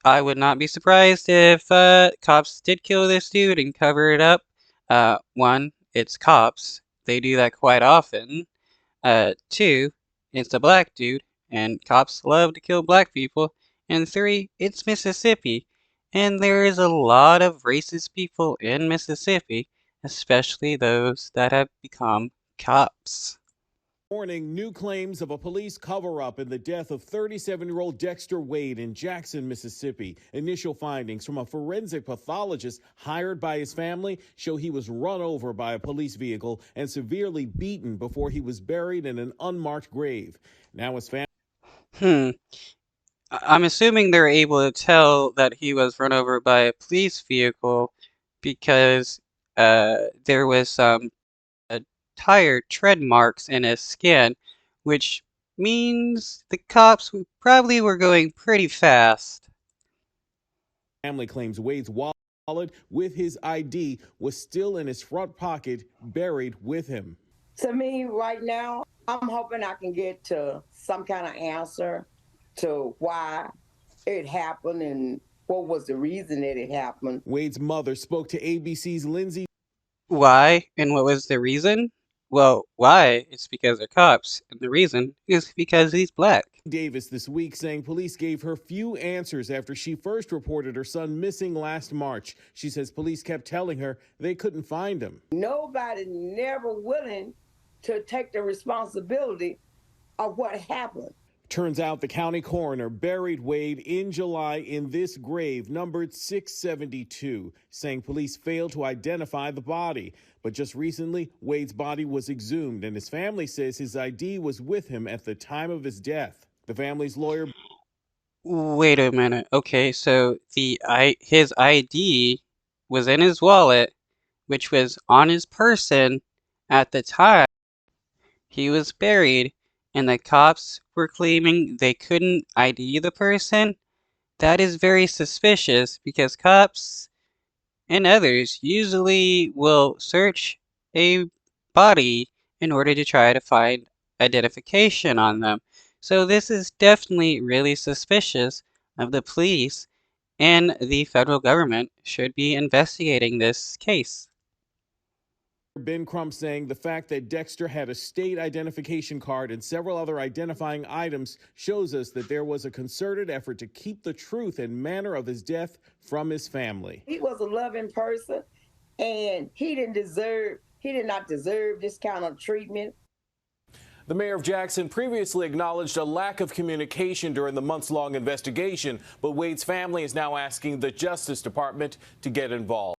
I would not be surprised if cops did kill this dude and cover it up. One, it's cops. They do that quite often. Two, it's a black dude, and cops love to kill black people. And three, it's Mississippi, and there is a lot of racist people in Mississippi, especially those that have become cops. Morning, new claims of a police cover-up in the death of 37-year-old Dexter Wade in Jackson, Mississippi. Initial findings from a forensic pathologist hired by his family show he was run over by a police vehicle and severely beaten before he was buried in an unmarked grave. Now his family... Hmm. I'm assuming they're able to tell that he was run over by a police vehicle because there was some tire tread marks in his skin, which means the cops probably were going pretty fast. Family claims Wade's wallet with his ID was still in his front pocket, buried with him. To me, right now, I'm hoping I can get to some kind of answer to why it happened and what was the reason that it happened. Wade's mother spoke to ABC's Lindsay. Why and what was the reason? Well, why? It's because they're cops, and the reason is because he's black. Davis this week saying police gave her few answers after she first reported her son missing last March. She says police kept telling her they couldn't find him. Nobody never willing to take the responsibility of what happened. Turns out the county coroner buried Wade in July in this grave numbered 672, saying police failed to identify the body. But just recently, Wade's body was exhumed, and his family says his ID was with him at the time of his death. The family's lawyer... Wait a minute. Okay, so his ID was in his wallet, which was on his person at the time he was buried, and the cops were claiming they couldn't ID the person. That is very suspicious because cops and others usually will search a body in order to try to find identification on them. So this is definitely really suspicious of the police, and the federal government should be investigating this case. Ben Crump saying the fact that Dexter had a state identification card and several other identifying items shows us that there was a concerted effort to keep the truth and manner of his death from his family. He was a loving person, and he did not deserve this kind of treatment. The mayor of Jackson previously acknowledged a lack of communication during the months-long investigation, but Wade's family is now asking the Justice Department to get involved.